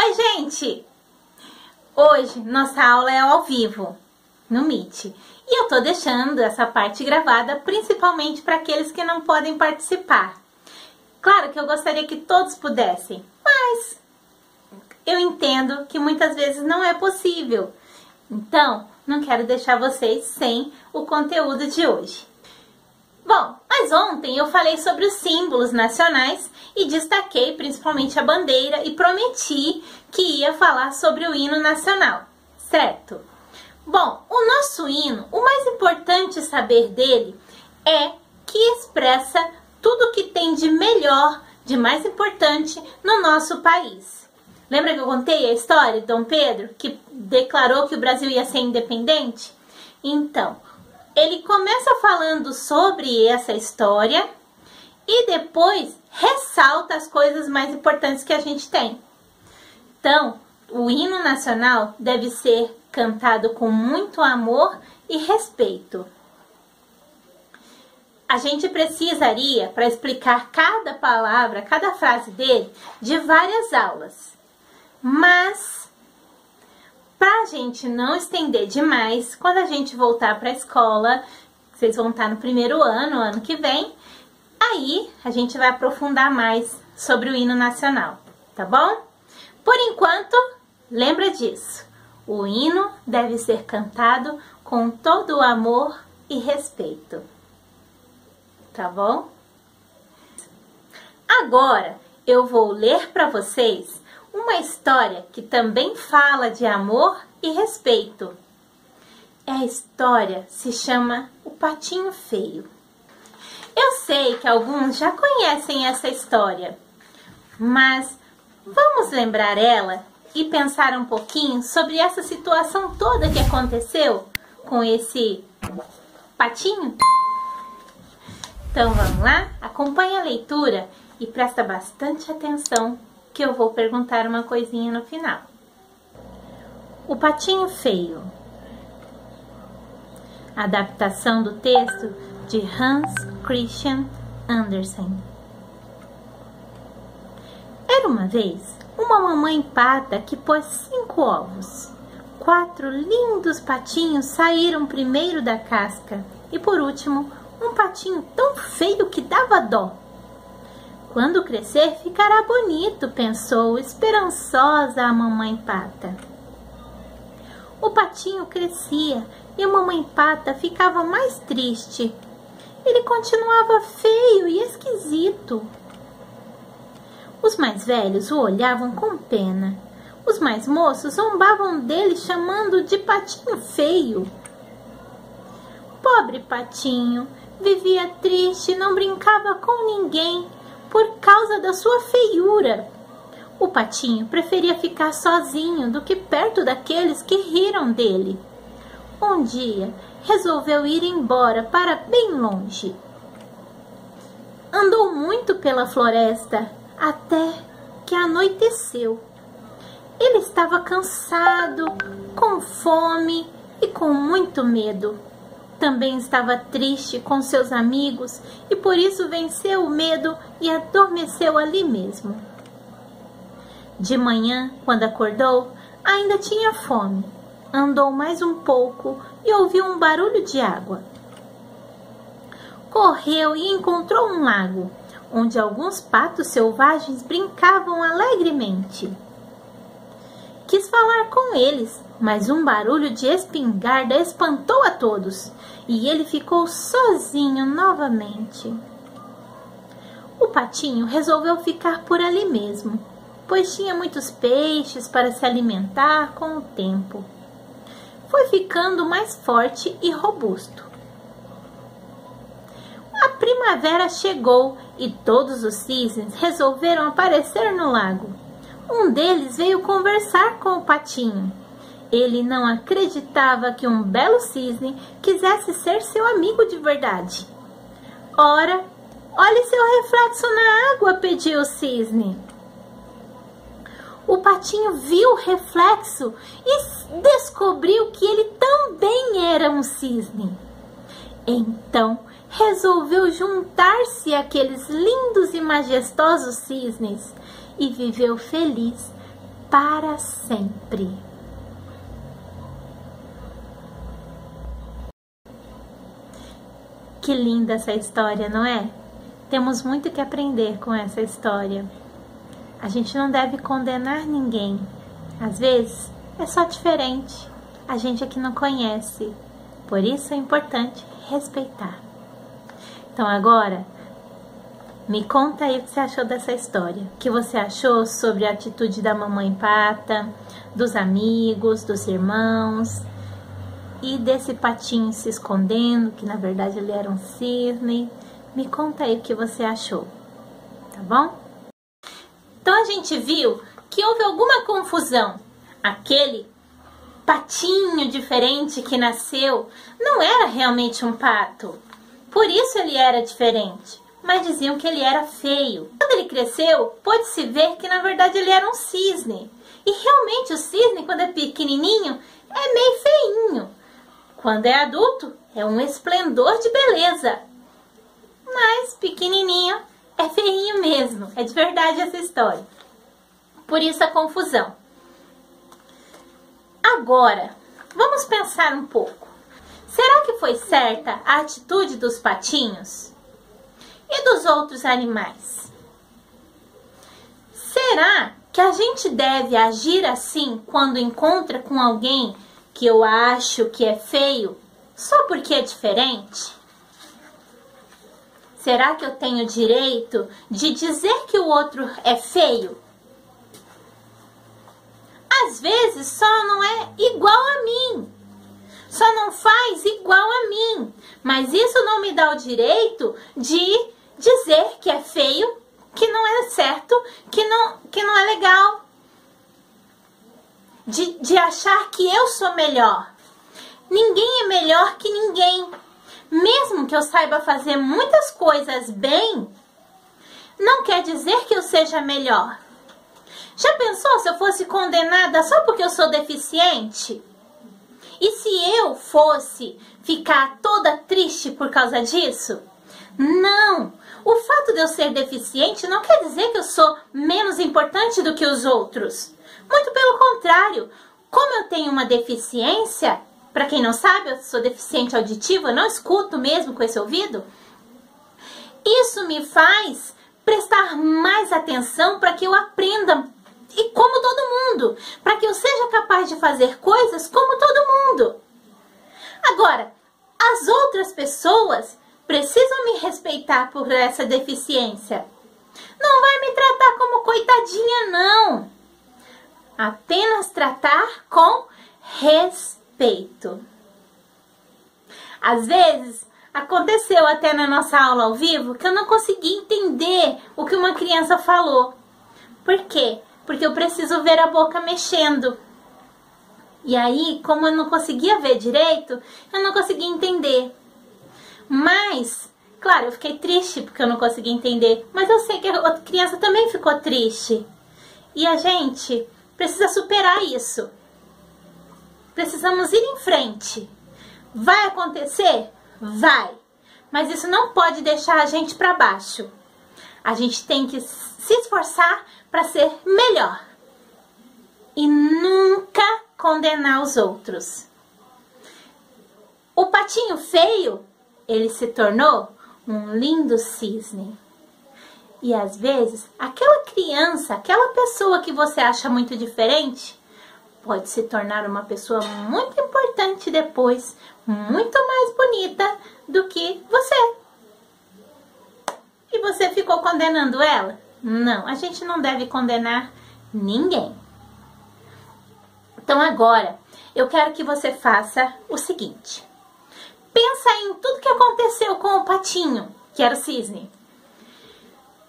Oi, gente! Hoje nossa aula é ao vivo, no Meet. E eu tô deixando essa parte gravada principalmente para aqueles que não podem participar. Claro que eu gostaria que todos pudessem, mas eu entendo que muitas vezes não é possível. Então, não quero deixar vocês sem o conteúdo de hoje. Bom, mas ontem eu falei sobre os símbolos nacionais e destaquei principalmente a bandeira e prometi que ia falar sobre o hino nacional, certo? Bom, o nosso hino, o mais importante saber dele é que expressa tudo que tem de melhor, de mais importante no nosso país. Lembra que eu contei a história de Dom Pedro, que declarou que o Brasil ia ser independente? Então, ele começa falando sobre essa história e depois ressalta as coisas mais importantes que a gente tem. Então, o hino nacional deve ser cantado com muito amor e respeito. A gente precisaria, para explicar cada palavra, cada frase dele, de várias aulas. Mas, para a gente não estender demais, quando a gente voltar para a escola, vocês vão estar no primeiro ano que vem, aí a gente vai aprofundar mais sobre o hino nacional, tá bom? Por enquanto, lembra disso. O hino deve ser cantado com todo o amor e respeito. Tá bom? Agora eu vou ler para vocês uma história que também fala de amor e respeito. A história se chama O Patinho Feio. Eu sei que alguns já conhecem essa história, mas vamos lembrar ela e pensar um pouquinho sobre essa situação toda que aconteceu com esse patinho? Então vamos lá? Acompanhe a leitura e presta bastante atenção que eu vou perguntar uma coisinha no final. O Patinho Feio. Adaptação do texto de Hans Christian Andersen. Era uma vez uma mamãe pata que pôs 5 ovos. 4 lindos patinhos saíram primeiro da casca e, por último, um patinho tão feio que dava dó. Quando crescer, ficará bonito, pensou esperançosa a mamãe pata. O patinho crescia e a mamãe pata ficava mais triste. Ele continuava feio e esquisito. Os mais velhos o olhavam com pena. Os mais moços zombavam dele, chamando de patinho feio. Pobre patinho, vivia triste, não brincava com ninguém por causa da sua feiura. O patinho preferia ficar sozinho do que perto daqueles que riram dele. Um dia, resolveu ir embora para bem longe. Andou muito pela floresta até que anoiteceu. Ele estava cansado, com fome e com muito medo. Também estava triste com seus amigos e por isso venceu o medo e adormeceu ali mesmo. De manhã, quando acordou, ainda tinha fome. Andou mais um pouco e ouviu um barulho de água. Correu e encontrou um lago, onde alguns patos selvagens brincavam alegremente. Quis falar com eles, mas um barulho de espingarda espantou a todos, e ele ficou sozinho novamente. O patinho resolveu ficar por ali mesmo, pois tinha muitos peixes para se alimentar com o tempo. Foi ficando mais forte e robusto. A primavera chegou e todos os cisnes resolveram aparecer no lago. Um deles veio conversar com o patinho. Ele não acreditava que um belo cisne quisesse ser seu amigo de verdade. Ora, olhe seu reflexo na água, pediu o cisne. O patinho viu o reflexo e descobriu que ele também era um cisne. Então, resolveu juntar-se àqueles lindos e majestosos cisnes e viveu feliz para sempre. Que linda essa história, não é? Temos muito que aprender com essa história. A gente não deve condenar ninguém. Às vezes é só diferente. A gente é que não conhece. Por isso é importante respeitar. Então agora, me conta aí o que você achou dessa história. O que você achou sobre a atitude da mamãe pata, dos amigos, dos irmãos e desse patinho se escondendo, que na verdade ele era um cisne. Me conta aí o que você achou, tá bom? Então a gente viu que houve alguma confusão. Aquele patinho diferente que nasceu não era realmente um pato. Por isso ele era diferente. Mas diziam que ele era feio. Quando ele cresceu, pôde-se ver que na verdade ele era um cisne. E realmente o cisne, quando é pequenininho, é meio feinho. Quando é adulto, é um esplendor de beleza. Mas pequenininho é feinho mesmo. É de verdade essa história. Por isso a confusão. Agora, vamos pensar um pouco. Será que foi certa a atitude dos patinhos? E dos outros animais? Será que a gente deve agir assim quando encontra com alguém que eu acho que é feio só porque é diferente? Será que eu tenho direito de dizer que o outro é feio? Às vezes só não é igual a mim. Só não faz igual a mim. Mas isso não me dá o direito de dizer que é feio, que não é certo, que não é legal. De achar que eu sou melhor. Ninguém é melhor que ninguém. Mesmo que eu saiba fazer muitas coisas bem, não quer dizer que eu seja melhor. Já pensou se eu fosse condenada só porque eu sou deficiente? E se eu fosse ficar toda triste por causa disso? Não! O fato de eu ser deficiente não quer dizer que eu sou menos importante do que os outros. Muito pelo contrário. Como eu tenho uma deficiência, para quem não sabe, eu sou deficiente auditiva, eu não escuto mesmo com esse ouvido. Isso me faz prestar mais atenção para que eu aprenda e como todo mundo, para que eu seja capaz de fazer coisas como todo mundo. Agora, as outras pessoas precisam me respeitar por essa deficiência. Não vai me tratar como coitadinha, não. Apenas tratar com respeito. Às vezes, aconteceu até na nossa aula ao vivo que eu não consegui entender o que uma criança falou. Por quê? Porque eu preciso ver a boca mexendo. E aí, como eu não conseguia ver direito, eu não conseguia entender. Mas, claro, eu fiquei triste porque eu não consegui entender. Mas eu sei que a outra criança também ficou triste. E a gente precisa superar isso. Precisamos ir em frente. Vai acontecer? Vai. Mas isso não pode deixar a gente para baixo. A gente tem que se esforçar para ser melhor. E nunca condenar os outros. O patinho feio, ele se tornou um lindo cisne. E às vezes, aquela criança, aquela pessoa que você acha muito diferente, pode se tornar uma pessoa muito importante depois, muito mais bonita do que você. E você ficou condenando ela? Não, a gente não deve condenar ninguém. Então agora, eu quero que você faça o seguinte. Pensa em tudo que aconteceu com o patinho, que era o cisne.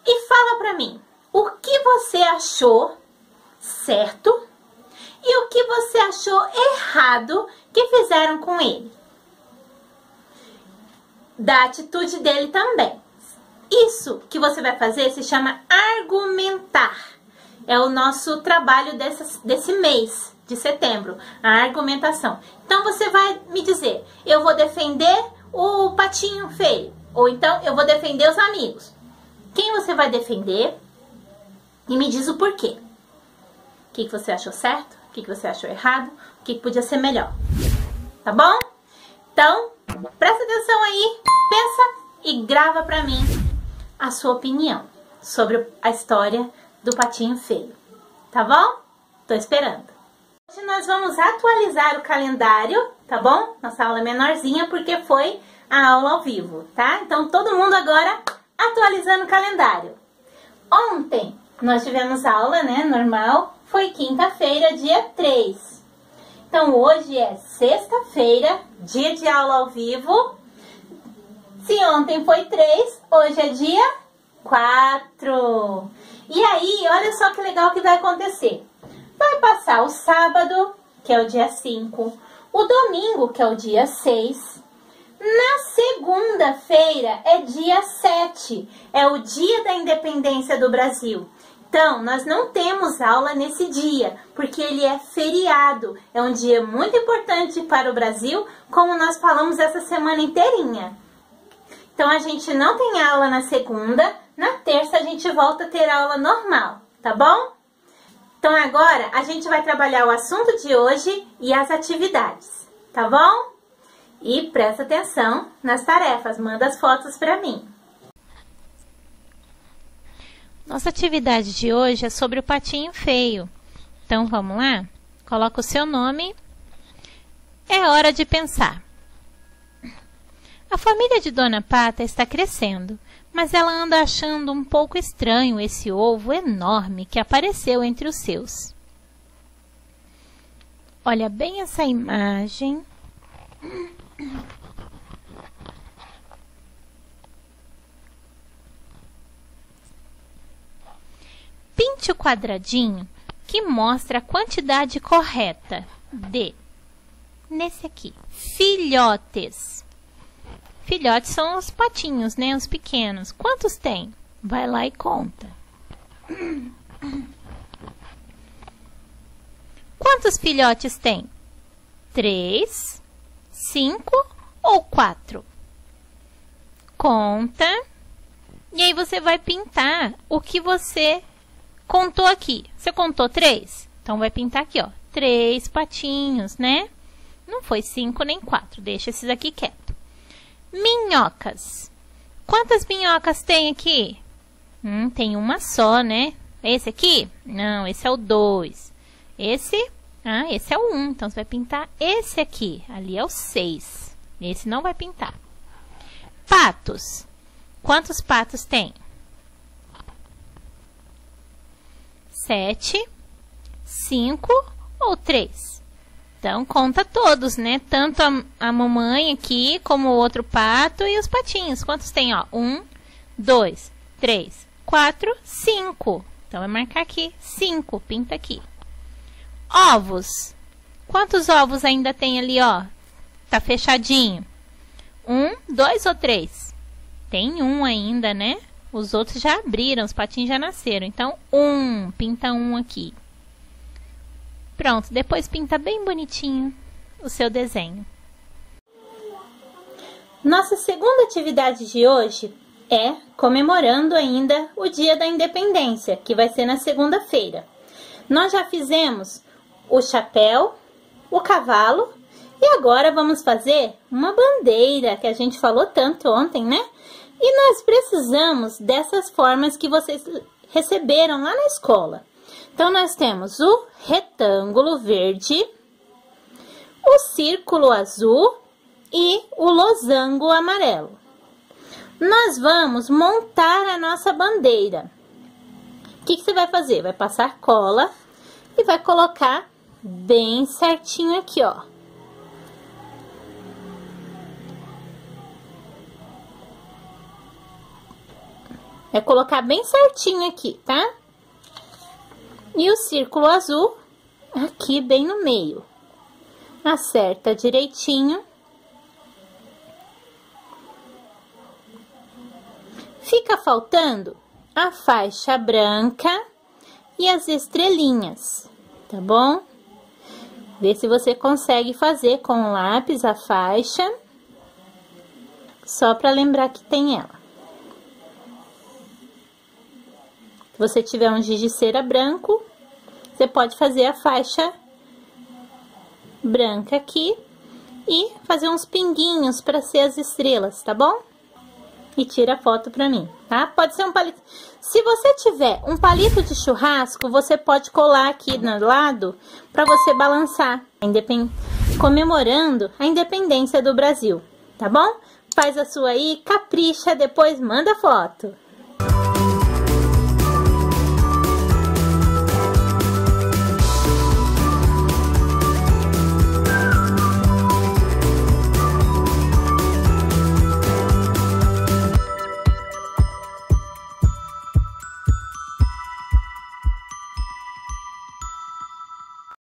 E fala pra mim, o que você achou certo e o que você achou errado que fizeram com ele. Da atitude dele também. Isso que você vai fazer se chama argumentar. É o nosso trabalho desse mês de setembro, a argumentação. Então você vai me dizer, eu vou defender o patinho feio, ou então eu vou defender os amigos. Quem você vai defender? E me diz o porquê. que você achou certo, o que você achou errado, o que podia ser melhor. Tá bom? Então, presta atenção aí, pensa e grava pra mim a sua opinião sobre a história do patinho feio. Tá bom? Tô esperando. Hoje nós vamos atualizar o calendário, tá bom? Nossa aula é menorzinha porque foi a aula ao vivo, tá? Então, todo mundo agora atualizando o calendário. Ontem nós tivemos aula, né, normal, foi quinta-feira, dia 3. Então, hoje é sexta-feira, dia de aula ao vivo. Se ontem foi 3, hoje é dia 4. E aí, olha só que legal que vai acontecer. Vai passar o sábado, que é o dia 5, o domingo, que é o dia 6. Na segunda-feira é dia 7, é o dia da independência do Brasil. Então, nós não temos aula nesse dia, porque ele é feriado. É um dia muito importante para o Brasil, como nós falamos essa semana inteirinha. Então, a gente não tem aula na segunda, na terça a gente volta a ter aula normal, tá bom? Então, agora a gente vai trabalhar o assunto de hoje e as atividades, tá bom? E presta atenção nas tarefas, manda as fotos para mim. Nossa atividade de hoje é sobre o patinho feio. Então, vamos lá? Coloca o seu nome. É hora de pensar. A família de Dona Pata está crescendo, mas ela anda achando um pouco estranho esse ovo enorme que apareceu entre os seus. Olha bem essa imagem. Pinte o quadradinho que mostra a quantidade correta de, nesse aqui, filhotes. Filhotes são os patinhos, né? Os pequenos. Quantos tem? Vai lá e conta. Quantos filhotes tem? 3, 5 ou 4? Conta. E aí você vai pintar o que você contou aqui. Você contou 3? Então, vai pintar aqui, ó. 3 patinhos, né? Não foi 5 nem 4. Deixa esses aqui quietos. Minhocas. Quantas minhocas tem aqui? Tem uma só, né? Esse aqui? Não, esse é o 2. Esse? Esse é o 1. Então, você vai pintar esse aqui. Ali é o 6. Esse não vai pintar. Patos. Quantos patos tem? 7, 5 ou 3? Então, conta todos, né? Tanto a mamãe aqui, como o outro pato e os patinhos. Quantos tem, ó? 1, 2, 3, 4, 5. Então, vai marcar aqui 5. Pinta aqui. Ovos. Quantos ovos ainda tem ali, ó? Tá fechadinho. 1, 2 ou 3? Tem 1 ainda, né? Os outros já abriram, os patinhos já nasceram. Então, 1. Pinta 1 aqui. Pronto, depois pinta bem bonitinho o seu desenho. Nossa segunda atividade de hoje é comemorando ainda o Dia da Independência, que vai ser na segunda-feira. Nós já fizemos o chapéu, o cavalo e agora vamos fazer uma bandeira, que a gente falou tanto ontem, né? E nós precisamos dessas formas que vocês receberam lá na escola. Então, nós temos o retângulo verde, o círculo azul e o losango amarelo. Nós vamos montar a nossa bandeira. O que você vai fazer? Vai passar cola e vai colocar bem certinho aqui, ó. Vai colocar bem certinho aqui, tá? E o círculo azul aqui bem no meio. Acerta direitinho. Fica faltando a faixa branca e as estrelinhas, tá bom? Vê se você consegue fazer com o lápis a faixa, só para lembrar que tem ela. Se você tiver um giz de cera branco, você pode fazer a faixa branca aqui e fazer uns pinguinhos para ser as estrelas, tá bom? E tira a foto pra mim, tá? Pode ser um palito. Se você tiver um palito de churrasco, você pode colar aqui no lado para você balançar, comemorando a independência do Brasil, tá bom? Faz a sua aí, capricha, depois manda foto.